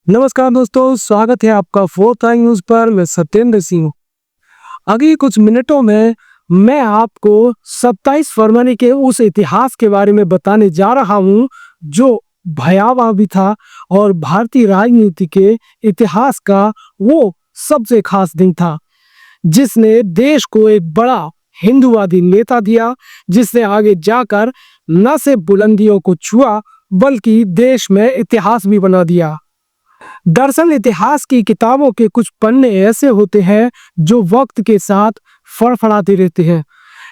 नमस्कार दोस्तों, स्वागत है आपका फोर्थ आई न्यूज पर। मैं सत्येंद्र सिंह हूं। अगले कुछ मिनटों में मैं आपको 27 फरवरी के उस इतिहास के बारे में बताने जा रहा हूं जो भयावह भी था और भारतीय राजनीति के इतिहास का वो सबसे खास दिन था जिसने देश को एक बड़ा हिंदूवादी नेता दिया, जिसने आगे जाकर न सिर्फ बुलंदियों को छुआ बल्कि देश में इतिहास भी बना दिया। दरअसल इतिहास की किताबों के कुछ पन्ने ऐसे होते हैं जो वक्त के साथ फड़फड़ाते रहते हैं,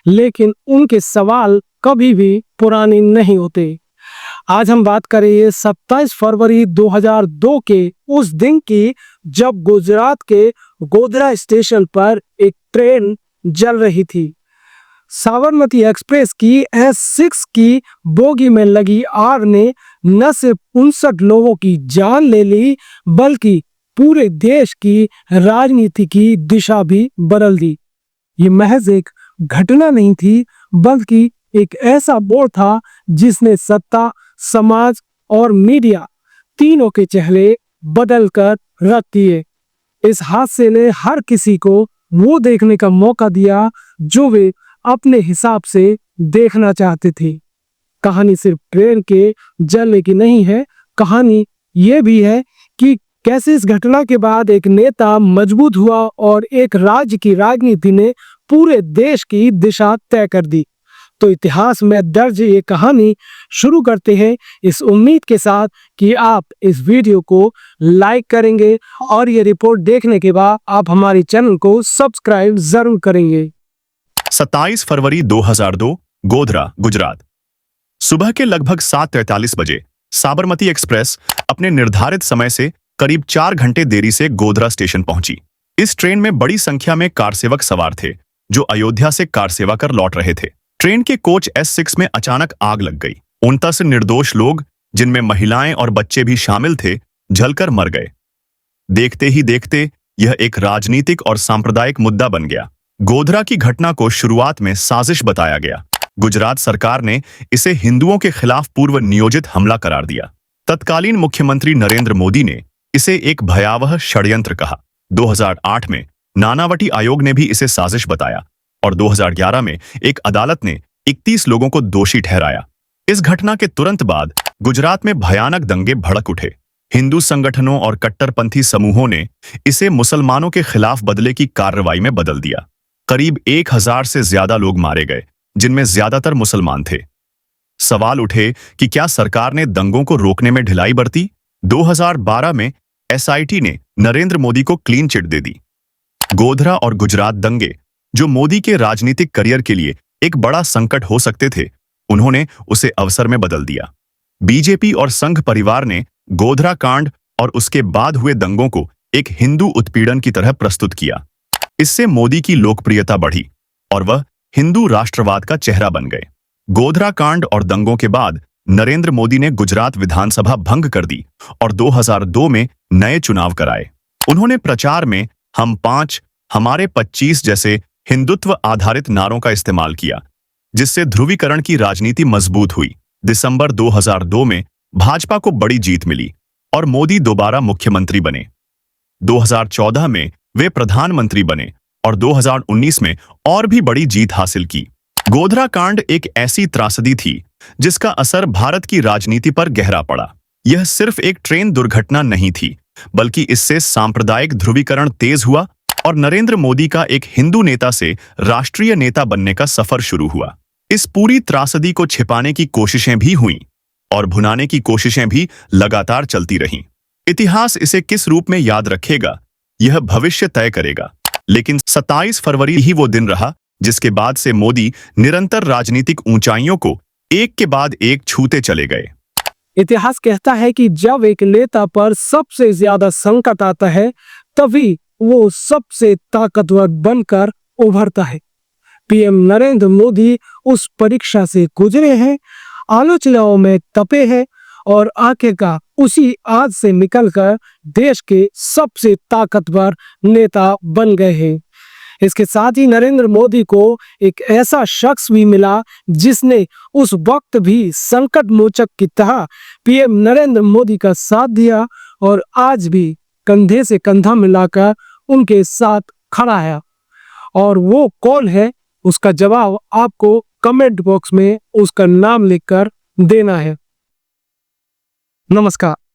लेकिन उनके सवाल कभी भी पुराने नहीं होते। आज हम बात करेंगे 27 फरवरी 2002 के उस दिन की, जब गुजरात के गोधरा स्टेशन पर एक ट्रेन जल रही थी। साबरमती एक्सप्रेस की S6 की बोगी में लगी आग ने न सिर्फ 59 लोगों की जान ले ली बल्कि पूरे देश की राजनीति की दिशा भी बदल दी। ये महज एक घटना नहीं थी बल्कि एक ऐसा मोड़ था जिसने सत्ता, समाज और मीडिया तीनों के चेहरे बदल कर रख दिए। इस हादसे ने हर किसी को वो देखने का मौका दिया जो वे अपने हिसाब से देखना चाहते थे। कहानी सिर्फ ट्रेन के जलने की नहीं है, कहानी ये भी है कि कैसे इस घटना के बाद एक नेता मजबूत हुआ और एक राज्य की राजनीति ने पूरे देश की दिशा तय कर दी। तो इतिहास में दर्ज ये कहानी शुरू करते हैं इस उम्मीद के साथ कि आप इस वीडियो को लाइक करेंगे और ये रिपोर्ट देखने के बाद आप हमारे चैनल को सब्सक्राइब जरूर करेंगे। 27 फरवरी 2002 गोधरा, गुजरात। सुबह के लगभग 7:43 बजे साबरमती एक्सप्रेस अपने निर्धारित समय से करीब 4 घंटे देरी से गोधरा स्टेशन पहुंची। इस ट्रेन में बड़ी संख्या में कारसेवक सवार थे जो अयोध्या से कार सेवा कर लौट रहे थे। ट्रेन के कोच S6 में अचानक आग लग गई। 29 निर्दोष लोग, जिनमें महिलाएं और बच्चे भी शामिल थे, जलकर मर गए। देखते ही देखते यह एक राजनीतिक और सांप्रदायिक मुद्दा बन गया। गोधरा की घटना को शुरुआत में साजिश बताया गया। गुजरात सरकार ने इसे हिंदुओं के खिलाफ पूर्व नियोजित हमला करार दिया। तत्कालीन मुख्यमंत्री नरेंद्र मोदी ने इसे एक भयावह षड्यंत्र कहा। 2008 में नानावटी आयोग ने भी इसे साजिश बताया और 2011 में एक अदालत ने 31 लोगों को दोषी ठहराया। इस घटना के तुरंत बाद गुजरात में भयानक दंगे भड़क उठे। हिंदू संगठनों और कट्टरपंथी समूहों ने इसे मुसलमानों के खिलाफ बदले की कार्रवाई में बदल दिया। करीब 1000 से ज्यादा लोग मारे गए, जिनमें ज्यादातर मुसलमान थे। सवाल उठे कि क्या सरकार ने दंगों को रोकने में ढिलाई बरती? 2012 में SIT ने नरेंद्र मोदी को क्लीन चिट दे दी। गोधरा और गुजरात दंगे, जो मोदी के राजनीतिक करियर के लिए एक बड़ा संकट हो सकते थे, उन्होंने उसे अवसर में बदल दिया। बीजेपी और संघ परिवार ने गोधरा कांड और उसके बाद हुए दंगों को एक हिंदू उत्पीड़न की तरह प्रस्तुत किया। इससे मोदी की लोकप्रियता बढ़ी और वह हिंदू राष्ट्रवाद का चेहरा बन गए। गोधरा कांड और दंगों के बाद नरेंद्र मोदी ने गुजरात विधानसभा भंग कर दी और 2002 में नए चुनाव कराए। उन्होंने प्रचार में हम 5, हमारे 25 जैसे हिंदुत्व आधारित नारों का इस्तेमाल किया, जिससे ध्रुवीकरण की राजनीति मजबूत हुई। दिसंबर 2002 में भाजपा को बड़ी जीत मिली और मोदी दोबारा मुख्यमंत्री बने। 2014 में वे प्रधानमंत्री बने और 2019 में और भी बड़ी जीत हासिल की। गोधरा कांड एक ऐसी त्रासदी थी जिसका असर भारत की राजनीति पर गहरा पड़ा। यह सिर्फ एक ट्रेन दुर्घटना नहीं थी, बल्कि इससे सांप्रदायिक ध्रुवीकरण तेज हुआ और नरेंद्र मोदी का एक हिंदू नेता से राष्ट्रीय नेता बनने का सफर शुरू हुआ। इस पूरी त्रासदी को छिपाने की कोशिशें भी हुईं और भुनाने की कोशिशें भी लगातार चलती रहीं। इतिहास इसे किस रूप में याद रखेगा, यह भविष्य तय करेगा, लेकिन 27 फरवरी ही वो दिन रहा जिसके बाद से मोदी निरंतर राजनीतिक ऊंचाइयों को एक के बाद एक छूते चले गए। इतिहास कहता है कि जब एक नेता पर सबसे ज्यादा संकट आता है तभी वो सबसे ताकतवर बनकर उभरता है। PM नरेंद्र मोदी उस परीक्षा से गुजरे हैं, आलोचनाओं में तपे हैं और आखिरकार उसी आज से निकलकर देश के सबसे ताकतवर नेता बन गए हैं। इसके साथ ही नरेंद्र मोदी को एक ऐसा शख्स भी मिला जिसने उस वक्त भी संकट मोचक की तरह PM नरेंद्र मोदी का साथ दिया और आज भी कंधे से कंधा मिलाकर उनके साथ खड़ा है। और वो कौन है, उसका जवाब आपको कमेंट बॉक्स में उसका नाम लिखकर देना है। नमस्कार।